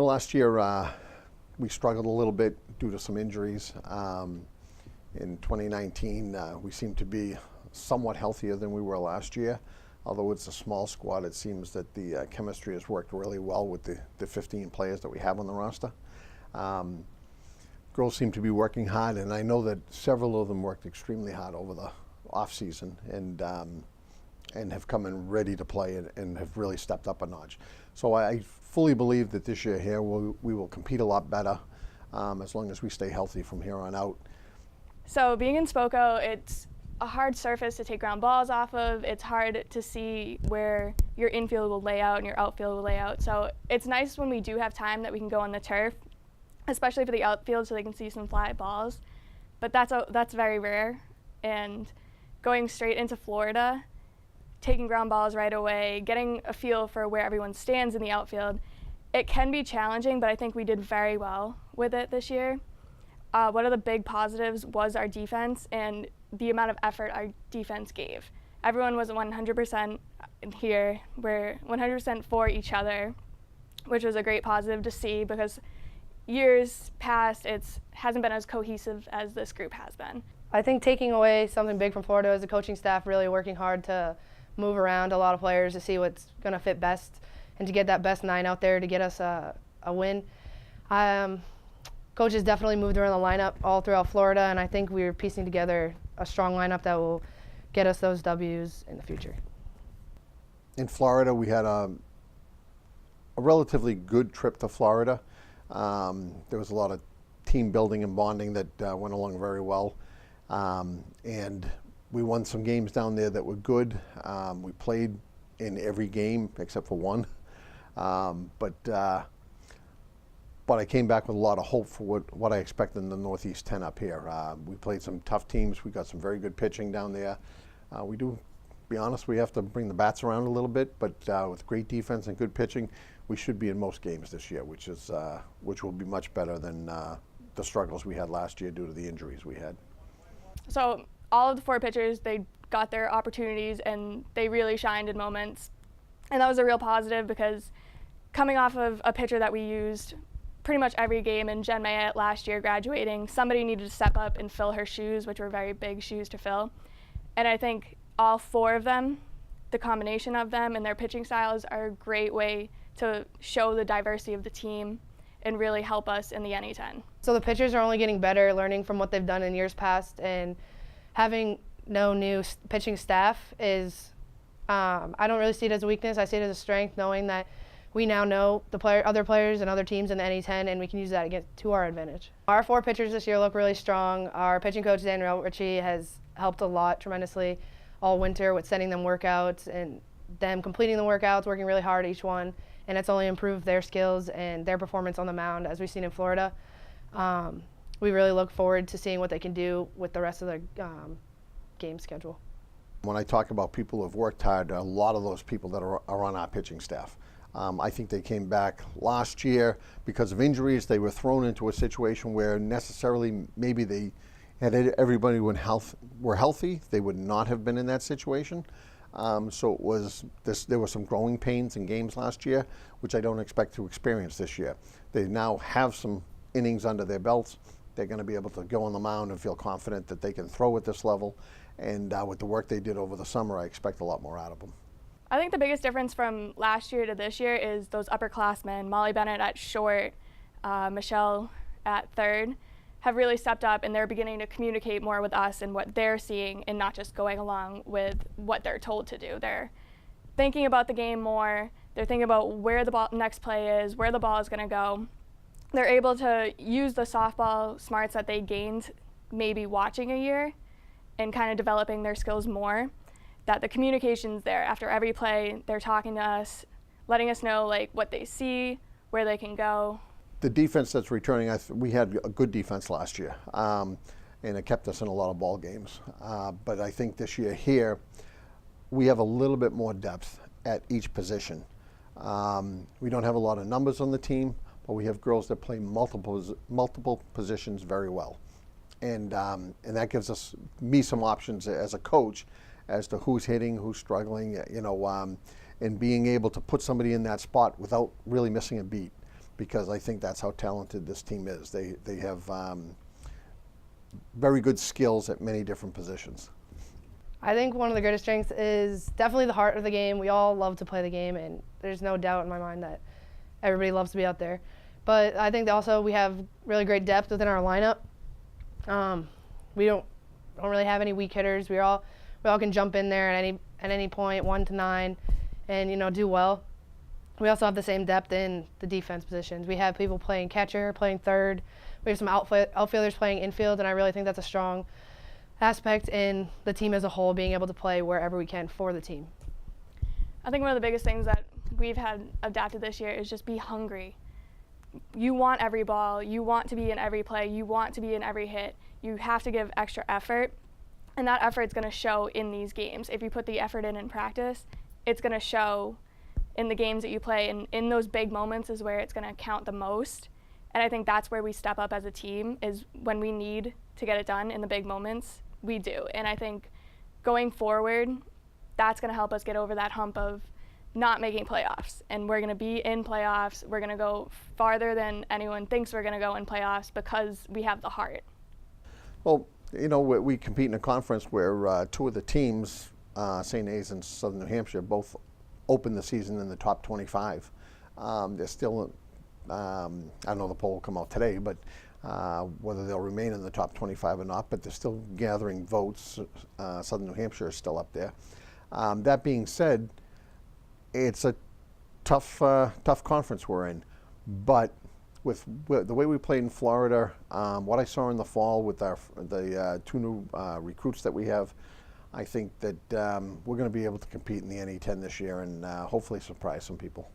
Last year we struggled a little bit due to some injuries. In 2019, we seem to be somewhat healthier than we were last year. Although it's a small squad, it seems that the chemistry has worked really well with the 15 players that we have on the roster. Girls seem to be working hard, and I know that several of them worked extremely hard over the off-season and have come in ready to play and have really stepped up a notch. So I fully believe that this year here we will compete a lot better as long as we stay healthy from here on out. So being in Spoko, it's a hard surface to take ground balls off of. It's hard to see where your infield will lay out and your outfield will lay out. So it's nice when we do have time that we can go on the turf, especially for the outfield so they can see some fly balls. But that's very rare. And going straight into Florida, taking ground balls right away, getting a feel for where everyone stands in the outfield, it can be challenging, but I think we did very well with it this year. One of the big positives was our defense and the amount of effort our defense gave. Everyone was 100% here. We're 100% for each other, which was a great positive to see because years past it hasn't been as cohesive as this group has been. I think taking away something big from Florida is the coaching staff really working hard to move around a lot of players to see what's going to fit best and to get that best 9 out there to get us a win. Coaches definitely moved around the lineup all throughout Florida, and I think we're piecing together a strong lineup that will get us those W's in the future. In Florida, we had a relatively good trip to Florida. There was a lot of team building and bonding that went along very well. And we won some games down there that were good. We played in every game except for one. But I came back with a lot of hope for what I expect in the Northeast 10 up here. We played some tough teams. We got some very good pitching down there. We do, to be honest, we have to bring the bats around a little bit, but with great defense and good pitching, we should be in most games this year, which will be much better than the struggles we had last year due to the injuries we had. So all of the 4 pitchers, they got their opportunities and they really shined in moments. And that was a real positive because coming off of a pitcher that we used pretty much every game in Jen Mayette last year graduating, somebody needed to step up and fill her shoes, which were very big shoes to fill. And I think all 4 of them, the combination of them and their pitching styles are a great way to show the diversity of the team and really help us in the NE10. So the pitchers are only getting better, learning from what they've done in years past, and having no new pitching staff is, I don't really see it as a weakness. I see it as a strength, knowing that we now know other players and other teams in the NE10, and we can use that to our advantage. Our 4 pitchers this year look really strong. Our pitching coach, Daniel Ritchie, has helped a lot tremendously all winter with sending them workouts and them completing the workouts, working really hard each one, and it's only improved their skills and their performance on the mound as we've seen in Florida. We really look forward to seeing what they can do with the rest of the game schedule. When I talk about people who have worked hard, a lot of those people that are on our pitching staff. I think they came back last year because of injuries. They were thrown into a situation where necessarily maybe they had everybody were healthy. They would not have been in that situation. So there were some growing pains in games last year, which I don't expect to experience this year. They now have some innings under their belts. They're going to be able to go on the mound and feel confident that they can throw at this level. And with the work they did over the summer, I expect a lot more out of them. I think the biggest difference from last year to this year is those upperclassmen, Molly Bennett at short, Michelle at third, have really stepped up and they're beginning to communicate more with us and what they're seeing and not just going along with what they're told to do. They're thinking about the game more. They're thinking about where the next play is, where the ball is going to go. They're able to use the softball smarts that they gained maybe watching a year and kind of developing their skills more. That the communication's there. After every play, they're talking to us, letting us know like what they see, where they can go. The defense that's returning, we had a good defense last year, and it kept us in a lot of ball games. But I think this year here, we have a little bit more depth at each position. We don't have a lot of numbers on the team, but we have girls that play multiple positions very well. And that gives me some options as a coach as to who's hitting, who's struggling, and being able to put somebody in that spot without really missing a beat. because I think that's how talented this team is. They have very good skills at many different positions. I think one of the greatest strengths is definitely the heart of the game. We all love to play the game, and there's no doubt in my mind that everybody loves to be out there. But I think also we have really great depth within our lineup. We don't really have any weak hitters. We all can jump in there at any point, 1 to 9, and do well. We also have the same depth in the defense positions. We have people playing catcher, playing third. We have some outfielders playing infield, and I really think that's a strong aspect in the team as a whole, being able to play wherever we can for the team. I think one of the biggest things that we've had adapted this year is just be hungry. You want every ball, you want to be in every play, you want to be in every hit. You have to give extra effort, and that effort is going to show in these games. If you put the effort in practice, it's going to show in the games that you play, and in those big moments is where it's going to count the most. And I think that's where we step up as a team, is when we need to get it done in the big moments, we do. And I think going forward, that's going to help us get over that hump of not making playoffs. And we're going to be in playoffs. We're going to go farther than anyone thinks we're going to go in playoffs because we have the heart. Well, we compete in a conference where two of the teams, St. A's and Southern New Hampshire, both open the season in the top 25. They're still, I don't know, the poll will come out today, but whether they'll remain in the top 25 or not, but they're still gathering votes. Southern New Hampshire is still up there. That being said, it's a tough conference we're in, but with the way we played in Florida, what I saw in the fall with the two new recruits that we have, I think that we're going to be able to compete in the NE10 this year and hopefully surprise some people.